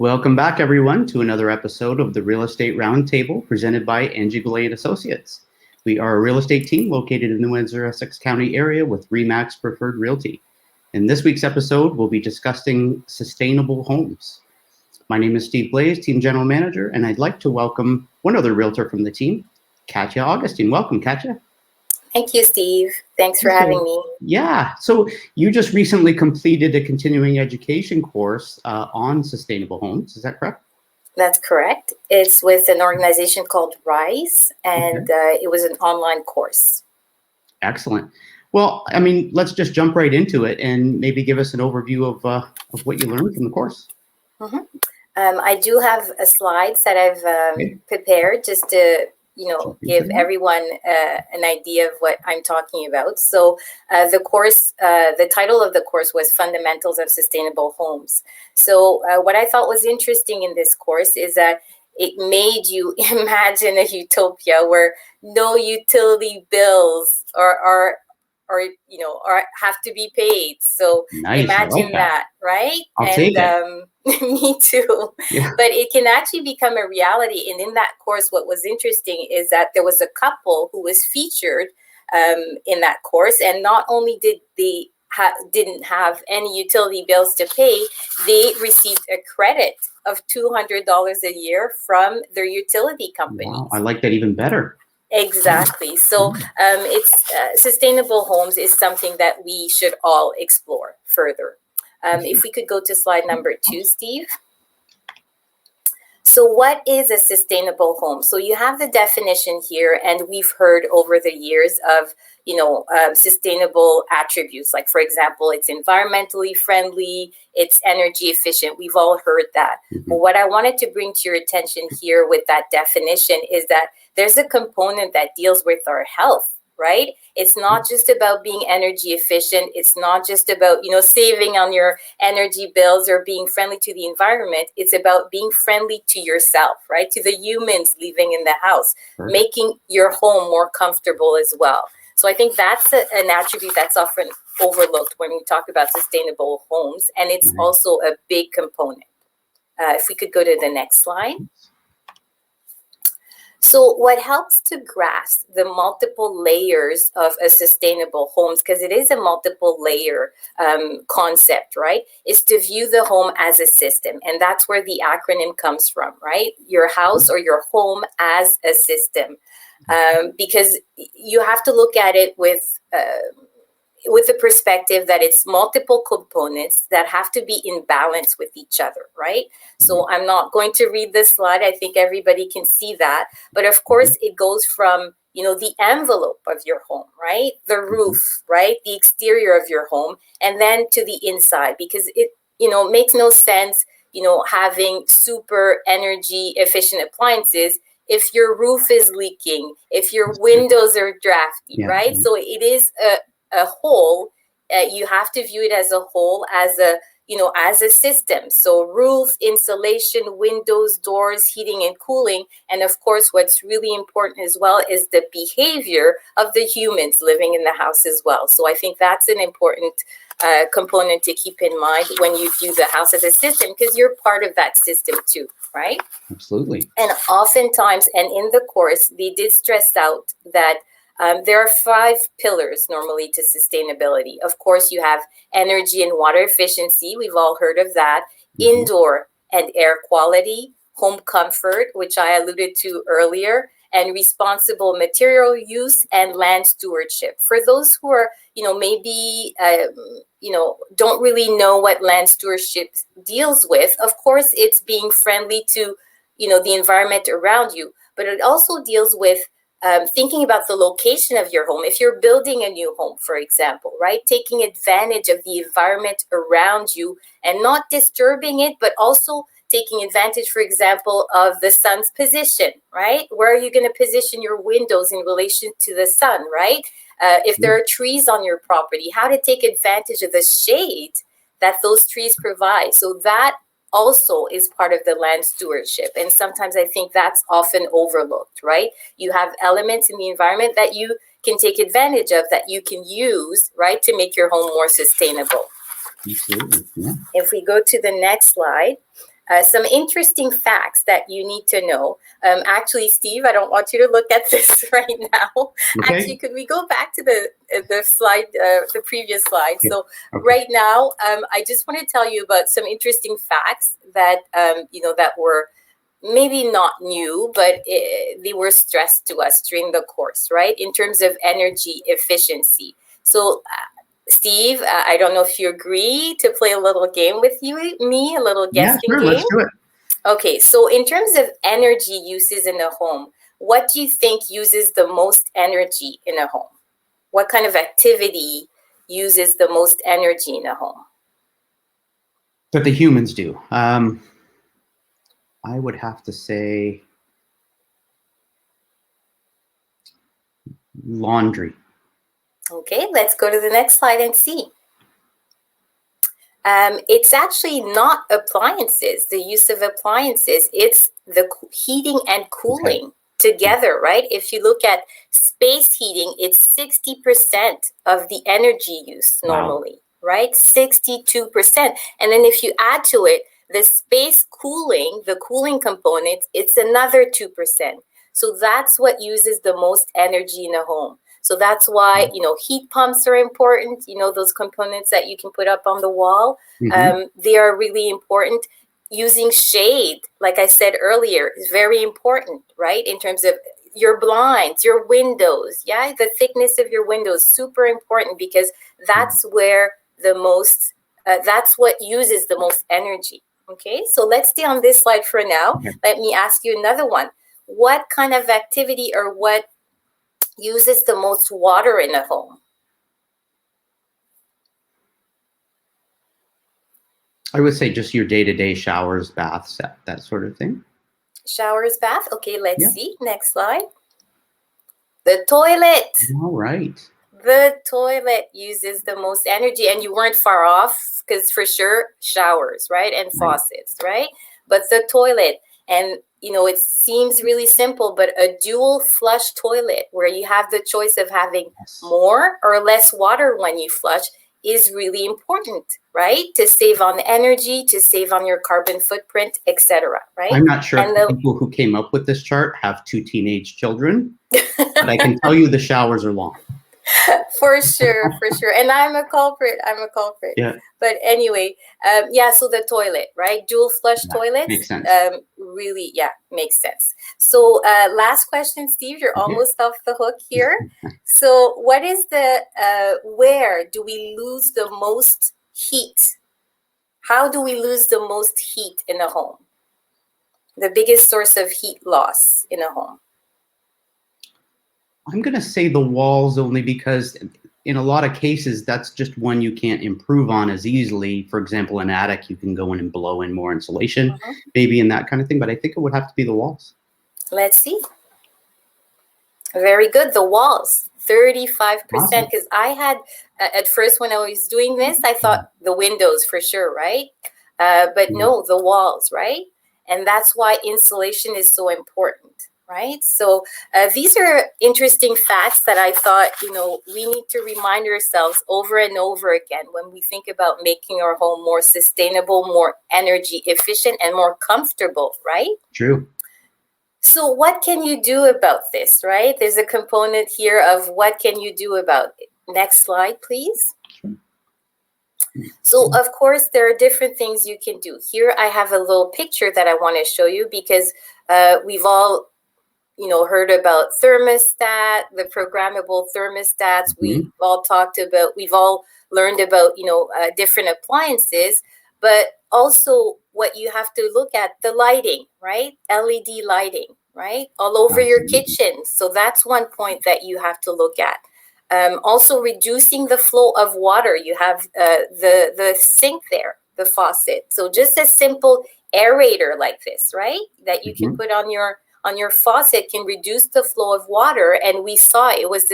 Welcome back, everyone, to another episode of the Real Estate Roundtable presented by Angie Goulet and Associates. We are a real estate team located in the New Windsor-Essex County area with RE/MAX Preferred Realty. In this week's episode, we'll be discussing sustainable homes. My name is Steve Blaze, Team General Manager, and I'd like to welcome one other realtor from the team, Katya Augustine. Welcome, Katya. Thank you, Steve. Thanks for having me. Yeah, so you just recently completed a continuing education course on sustainable homes. Is that correct? That's correct. It's with an organization called RISE, and it was an online course. Excellent. Well, I mean, let's just jump right into it and maybe give us an overview of what you learned from the course. I do have slides that I've prepared just to give everyone an idea of what I'm talking about. So the title of the course was Fundamentals of Sustainable Homes. So what I thought was interesting in this course is that it made you imagine a utopia where no utility bills are have to be paid. So nice. Imagine like that, right? I'll take it. Me too. Yeah. But it can actually become a reality. And in that course, what was interesting is that there was a couple who was featured in that course. And not only did they didn't have any utility bills to pay, they received a credit of $200 a year from their utility company. Wow, I like that even better. Exactly. So it's sustainable homes is something that we should all explore further. If we could go to slide number 2, Steve. So what is a sustainable home? So you have the definition here, and we've heard over the years of sustainable attributes. Like, for example, it's environmentally friendly, it's energy efficient. We've all heard that. But what I wanted to bring to your attention here with that definition is that there's a component that deals with our health, right? It's not just about being energy efficient. It's not just about, saving on your energy bills or being friendly to the environment. It's about being friendly to yourself, right? To the humans living in the house, making your home more comfortable as well. So I think that's an attribute that's often overlooked when we talk about sustainable homes. And it's also a big component. If we could go to the next slide. So what helps to grasp the multiple layers of a sustainable homes, because it is a multiple layer concept, right, is to view the home as a system. And that's where the acronym comes from, right? Your house or your home as a system. Because you have to look at it with the perspective that it's multiple components that have to be in balance with each other, right? So I'm not going to read this slide. I think everybody can see that. But of course, it goes from, the envelope of your home, right? The roof, right? The exterior of your home, and then to the inside, because it, makes no sense, having super energy efficient appliances if your roof is leaking, if your windows are drafty, right? So it is a whole. You have to view it as a whole, as a system. So roof, insulation, windows, doors, heating and cooling. And of course, what's really important as well is the behavior of the humans living in the house as well. So I think that's an important component to keep in mind when you view the house as a system, because you're part of that system too, right? Absolutely. And oftentimes, and in the course, they did stress out that there are 5 pillars normally to sustainability. Of course, you have energy and water efficiency. We've all heard of that. Indoor and air quality, home comfort, which I alluded to earlier, and responsible material use and land stewardship. For those who are, maybe, don't really know what land stewardship deals with, of course, it's being friendly to, the environment around you. But it also deals with thinking about the location of your home. If you're building a new home, for example, right? Taking advantage of the environment around you and not disturbing it, but also taking advantage, for example, of the sun's position, right? Where are you going to position your windows in relation to the sun, right? If there are trees on your property, how to take advantage of the shade that those trees provide. So that also is part of the land stewardship. And sometimes I think that's often overlooked, right? You have elements in the environment that you can take advantage of, that you can use, right, to make your home more sustainable. Absolutely. Yeah. If we go to the next slide, some interesting facts that you need to know. Actually, Steve, I don't want you to look at this right now. Okay. Actually, could we go back to the slide, the previous slide? Yeah. So Okay. right now, I just want to tell you about some interesting facts that that were maybe not new, but they were stressed to us during the course, right? In terms of energy efficiency. So, Steve, I don't know if you agree to play a little game with me, a little Yeah, guessing sure. game. Let's do it. Okay, so in terms of energy uses in a home, what do you think uses the most energy in a home? What kind of activity uses the most energy in a home? That the humans do. I would have to say laundry. Okay, let's go to the next slide and see. It's actually not appliances, the use of appliances. It's the heating and cooling together, right? If you look at space heating, it's 60% of the energy use normally, right? 62%. And then if you add to it the space cooling, the cooling component, it's another 2%. So that's what uses the most energy in a home. So that's why, heat pumps are important, those components that you can put up on the wall. They are really important. Using shade, like I said earlier, is very important, right? In terms of your blinds, your windows, the thickness of your windows, super important, because that's where that's what uses the most energy. Okay, so let's stay on this slide for now. Okay. Let me ask you another one. What kind of activity or what uses the most water in a home? I would say just your day-to-day showers, baths, that sort of thing. Showers, bath. Okay, let's Yeah. see. Next slide. The toilet. All right. The toilet uses the most energy, and you weren't far off, because for sure showers, right? And faucets, right? But the toilet, and it seems really simple, but a dual flush toilet where you have the choice of having more or less water when you flush is really important, right? To save on energy, to save on your carbon footprint, etc. Right? I'm not sure if the people who came up with this chart have 2 teenage children, but I can tell you the showers are long. For sure. And I'm a culprit. Yeah. But anyway, so the toilet, right? Dual flush toilets. Makes sense. Really, makes sense. So last question, Steve, you're almost off the hook here. So what is where do we lose the most heat? How do we lose the most heat in a home? The biggest source of heat loss in a home? I'm going to say the walls, only because in a lot of cases, that's just one you can't improve on as easily. For example, an attic, you can go in and blow in more insulation, maybe, and that kind of thing. But I think it would have to be the walls. Let's see. Very good. The walls, 35%. Because I had, at first when I was doing this, I thought the windows for sure, right? But no, the walls, right? And that's why insulation is so important. Right. So these are interesting facts that I thought, we need to remind ourselves over and over again when we think about making our home more sustainable, more energy efficient, and more comfortable. Right. True. So what can you do about this? Right. There's a component here of what can you do about it. Next slide, please. So, of course, there are different things you can do. Here I have a little picture that I want to show you because we've all heard about thermostat, the programmable thermostats. We've all learned about, different appliances, but also what you have to look at, the lighting, right? LED lighting, right? All over your kitchen. So that's one point that you have to look at. Also reducing the flow of water. You have the sink there, the faucet. So just a simple aerator like this, right? That you can put on your faucet can reduce the flow of water. And we saw it was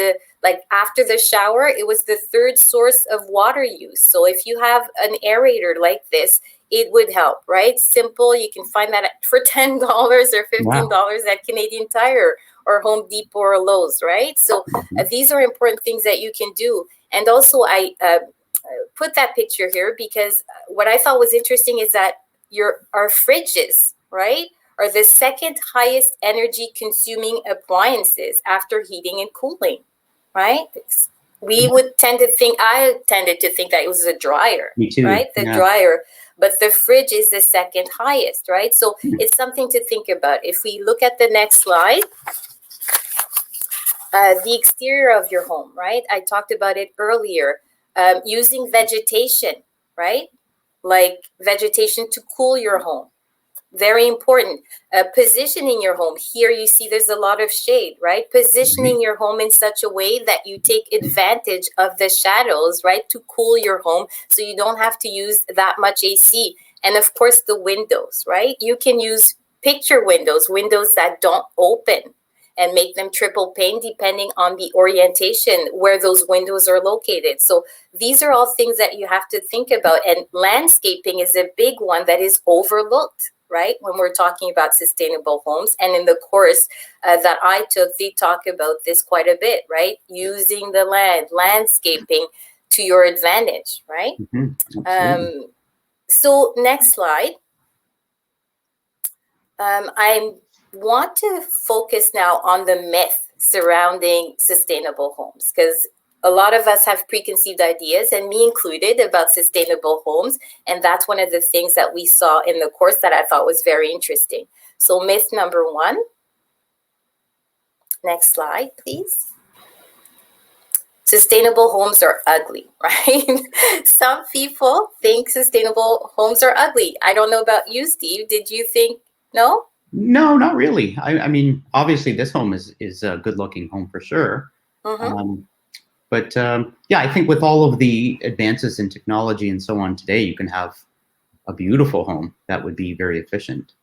after the shower, it was the third source of water use. So if you have an aerator like this, it would help, right? Simple. You can find that for $10 or $15 at Canadian Tire or Home Depot or Lowe's, right? So these are important things that you can do. And also I put that picture here because what I thought was interesting is that our fridges, right, are the second highest energy consuming appliances after heating and cooling, right? I tended to think that it was a dryer. Me too. Right? The dryer, but the fridge is the second highest, right? So it's something to think about. If we look at the next slide, the exterior of your home, right? I talked about it earlier. Using vegetation, right? Like vegetation to cool your home. Very important. Positioning your home. Here you see there's a lot of shade, right? Positioning your home in such a way that you take advantage of the shadows, right? To cool your home so you don't have to use that much AC. And of course, the windows, right? You can use picture windows that don't open, and make them triple pane depending on the orientation where those windows are located. So these are all things that you have to think about. And landscaping is a big one that is overlooked, right, when we're talking about sustainable homes. And in the course that I took, they talk about this quite a bit, right? Using the landscaping to your advantage, right? So next slide. I want to focus now on the myth surrounding sustainable homes, because a lot of us have preconceived ideas, and me included, about sustainable homes. And that's one of the things that we saw in the course that I thought was very interesting. So myth number one. Next slide, please. Sustainable homes are ugly, right? Some people think sustainable homes are ugly. I don't know about you, Steve. Did you think no? No, not really. I mean, obviously, this home is a good-looking home for sure. But yeah, I think with all of the advances in technology and so on today, you can have a beautiful home that would be very efficient.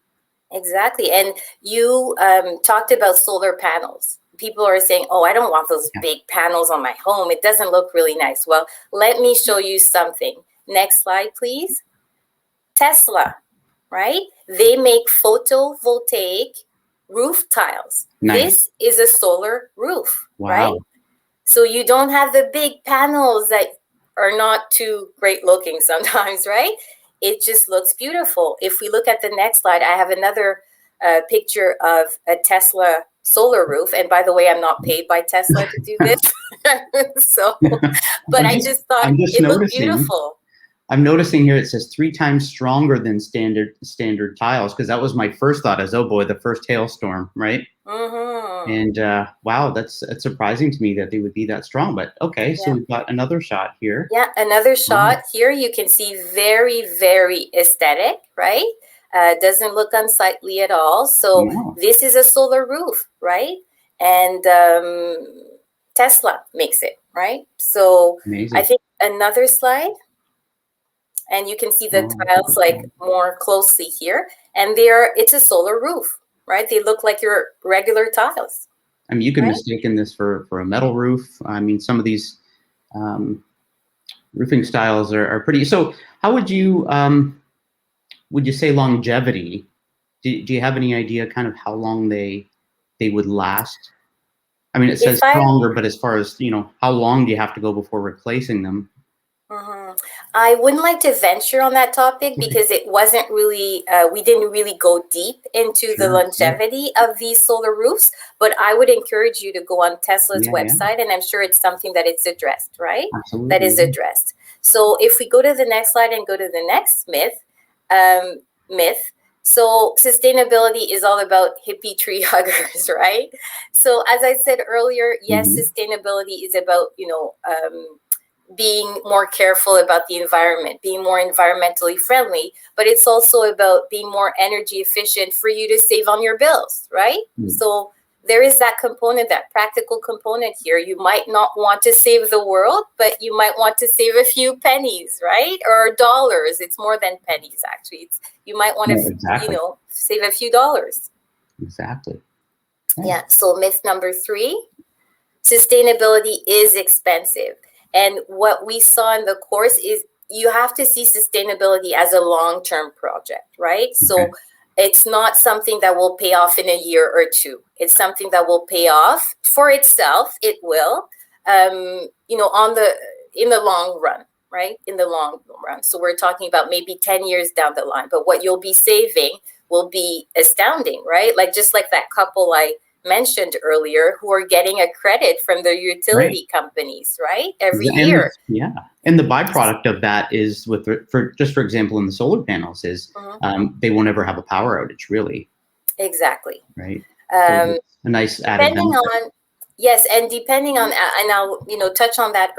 Exactly. And you talked about solar panels. People are saying, oh, I don't want those big panels on my home. It doesn't look really nice. Well, let me show you something. Next slide, please. Tesla, right? They make photovoltaic roof tiles. Nice. This is a solar roof, right? So you don't have the big panels that are not too great looking sometimes, right? It just looks beautiful. If we look at the next slide, I have another picture of a Tesla solar roof. And by the way, I'm not paid by Tesla to do this. So, but I just thought it looked beautiful. I'm noticing here it says 3 times stronger than standard tiles, because that was my first thought as, oh boy, the first hailstorm, right? And wow, that's surprising to me that they would be that strong. But okay, so we've got another shot here. Yeah, another shot here. You can see very, very aesthetic, right? Doesn't look unsightly at all. So this is a solar roof, right? And Tesla makes it, right? So amazing. I think another slide. And you can see the tiles like more closely here. And it's a solar roof, right? They look like your regular tiles. I mean, you can mistake this for a metal roof. I mean, some of these roofing styles are pretty. So how would you say longevity? Do you have any idea kind of how long they would last? I mean, it says stronger, but as far as, how long do you have to go before replacing them? I wouldn't like to venture on that topic because it wasn't really, we didn't really go deep into the longevity of these solar roofs, but I would encourage you to go on Tesla's website, and I'm sure it's something that it's addressed, right? Absolutely. That is addressed. So if we go to the next slide and go to the next myth, so sustainability is all about hippie tree huggers, right? So as I said earlier, yes, sustainability is about, being more careful about the environment, being more environmentally friendly, but it's also about being more energy efficient for you to save on your bills, right? So there is that component, that practical component here. You might not want to save the world, but you might want to save a few pennies, right? Or dollars. It's more than pennies, actually. You might want to, save a few dollars. Exactly. Yeah. So myth number 3, sustainability is expensive. And what we saw in the course is you have to see sustainability as a long-term project, right? So it's not something that will pay off in a year or 2. It's something that will pay off for itself. It will, in the long run, right? In the long run. So we're talking about maybe 10 years down the line, but what you'll be saving will be astounding, right? Like just like that couple I mentioned earlier who are getting a credit from their utility companies, right? Every year. Yeah. And the byproduct of that is for example, in the solar panels is they won't ever have a power outage, really. Exactly. Right. So a nice added benefit. Yes, and depending on, and I'll touch on that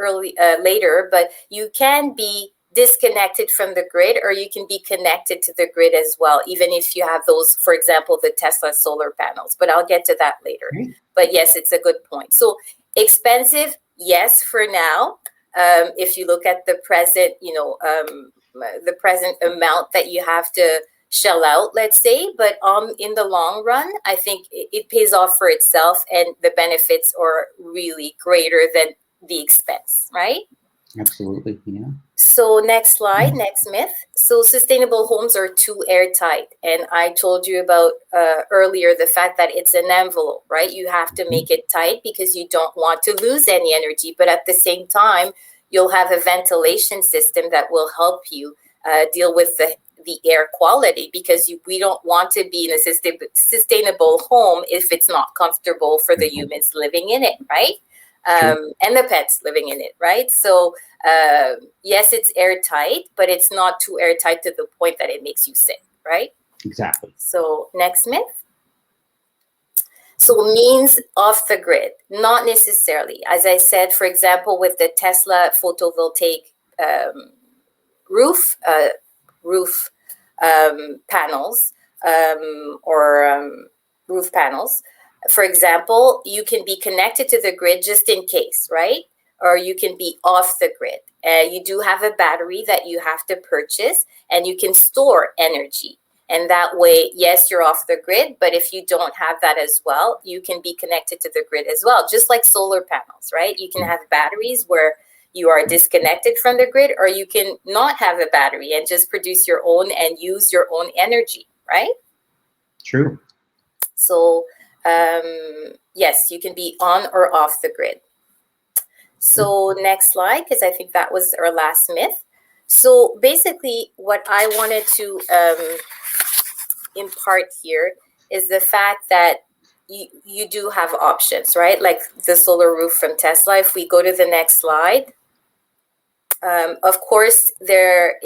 later, but you can be disconnected from the grid, or you can be connected to the grid as well, even if you have those, for example, the Tesla solar panels. But I'll get to that later. Right. But yes, it's a good point. So expensive, yes, for now. If you look at the present, the present amount that you have to shell out, let's say, but in the long run, I think it pays off for itself, and the benefits are really greater than the expense, right? Absolutely, yeah. So next slide, next myth. So sustainable homes are too airtight, and I told you about earlier the fact that it's an envelope, right? You have to make it tight because you don't want to lose any energy, but at the same time, you'll have a ventilation system that will help you deal with the air quality, because we don't want to be in a sustainable home if it's not comfortable for the humans living in it, right? And the pets living in it, right? So yes, it's airtight, but it's not too airtight to the point that it makes you sick, right? Exactly. So next myth. So means off the grid, not necessarily. As I said, for example, with the Tesla photovoltaic roof panels or roof panels, for example, you can be connected to the grid just in case, right? Or you can be off the grid. You do have a battery that you have to purchase, and you can store energy. And that way, yes, you're off the grid, but if you don't have that as well, you can be connected to the grid as well, just like solar panels, right? You can have batteries where you are disconnected from the grid, or you can not have a battery and just produce your own and use your own energy, right? True. So, yes, you can be on or off the grid. So next slide, because I think that was our last myth. So basically what I wanted to impart here is the fact that you do have options, right? Like the solar roof from Tesla. If we go to the next slide, of course, there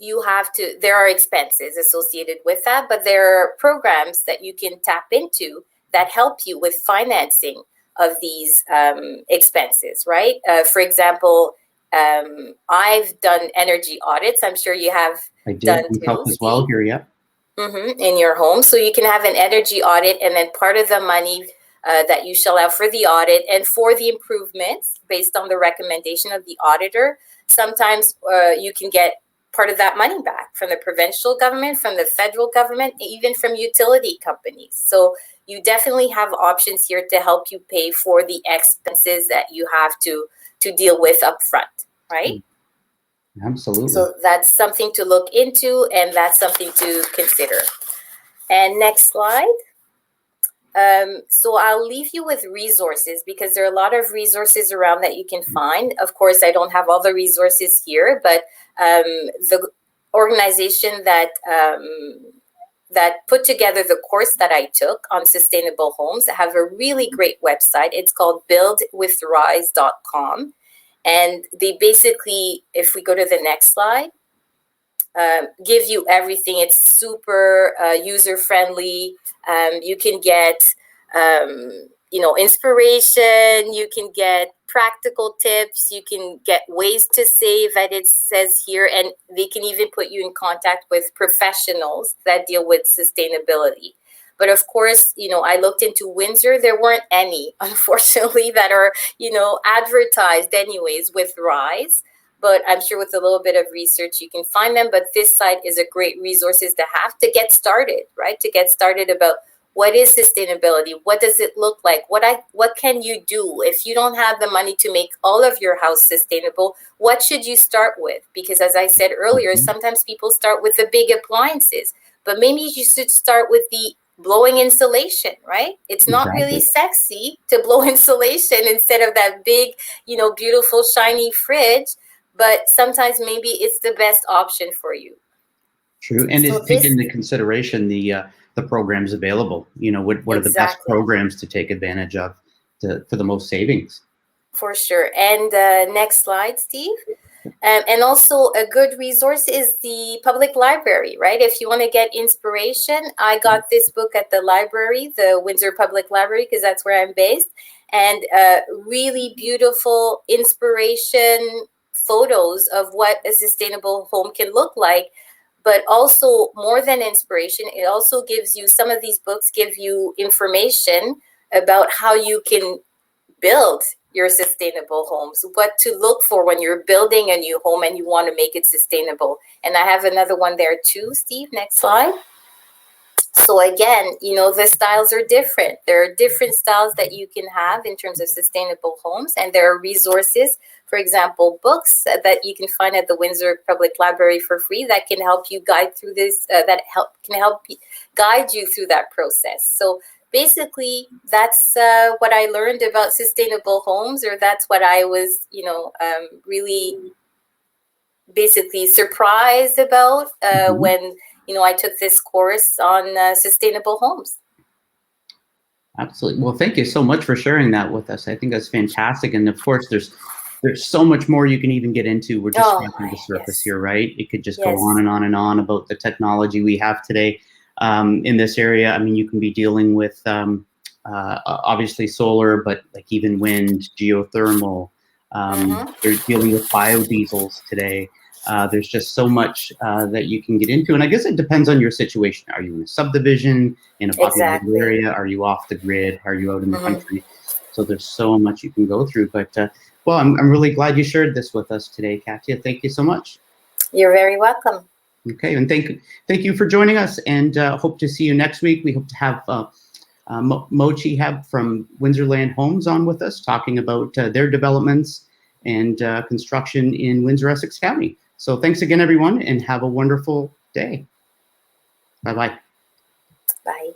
are expenses associated with that, but there are programs that you can tap into that help you with financing of these expenses, right? For example, I've done energy audits. I'm sure you have done too as well here, yeah. In your home. So you can have an energy audit, and then part of the money that you shell out for the audit and for the improvements based on the recommendation of the auditor, sometimes you can get part of that money back from the provincial government, from the federal government, even from utility companies. So you definitely have options here to help you pay for the expenses that you have to deal with up front, right? Absolutely. So that's something to look into, and that's something to consider. And next slide. So I'll leave you with resources, because there are a lot of resources around that you can find. Of course, I don't have all the resources here, but the organization that put together the course that I took on sustainable homes have a really great website. It's called buildwithrise.com. And they basically, if we go to the next slide, give you everything. It's super user-friendly. You can get, inspiration. You can get practical tips. You can get ways to save, as it says here. And they can even put you in contact with professionals that deal with sustainability. But of course, I looked into Windsor. There weren't any, unfortunately, that are, advertised anyways with Rise. But I'm sure with a little bit of research, you can find them. But this site is a great resource to have to get started, right? To get started about what is sustainability? What does it look like? What can you do? If you don't have the money to make all of your house sustainable, what should you start with? Because as I said earlier, sometimes people start with the big appliances, but maybe you should start with the blowing insulation, right? It's not really sexy to blow insulation instead of that big, beautiful, shiny fridge. but sometimes maybe it's the best option for you. True, and So is take this into consideration the programs available. You know, what are the best exactly. programs to take advantage of for the most savings? For sure. And next slide, Steve. And also a good resource is the public library, right? If you want to get inspiration, I got this book at the library, the Windsor Public Library, because that's where I'm based, and really beautiful inspiration photos of what a sustainable home can look like. But also, more than inspiration, it also gives you, some of these books give you information about how you can build your sustainable homes, what to look for when you're building a new home and you want to make it sustainable. And I have another one there too, Steve. Next slide. So again, you know, the styles are different. There are different styles that you can have in terms of sustainable homes, and there are resources, for example, books that you can find at the Windsor Public Library for free that can help you guide through this, guide you through that process. So basically, that's what I learned about sustainable homes, or that's what I was, you know, really basically surprised about when, you know, I took this course on sustainable homes. Absolutely. Well, thank you so much for sharing that with us. I think that's fantastic. And of course, there's so much more you can even get into. We're just scratching the surface here, right? It could just go on and on and on about the technology we have today in this area. I mean, you can be dealing with obviously solar, but like even wind, geothermal. They're dealing with biodiesels today. There's just so much that you can get into. And I guess it depends on your situation. Are you in a subdivision, in a populated area? Are you off the grid? Are you out in the country? So there's so much you can go through. But well, I'm really glad you shared this with us today, Katya. Thank you so much. You're very welcome. Okay, and thank you for joining us, and hope to see you next week. We hope to have Mochi Heb from Windsorland Homes on with us, talking about their developments and construction in Windsor, Essex County. So thanks again, everyone, and have a wonderful day. Bye-bye. Bye.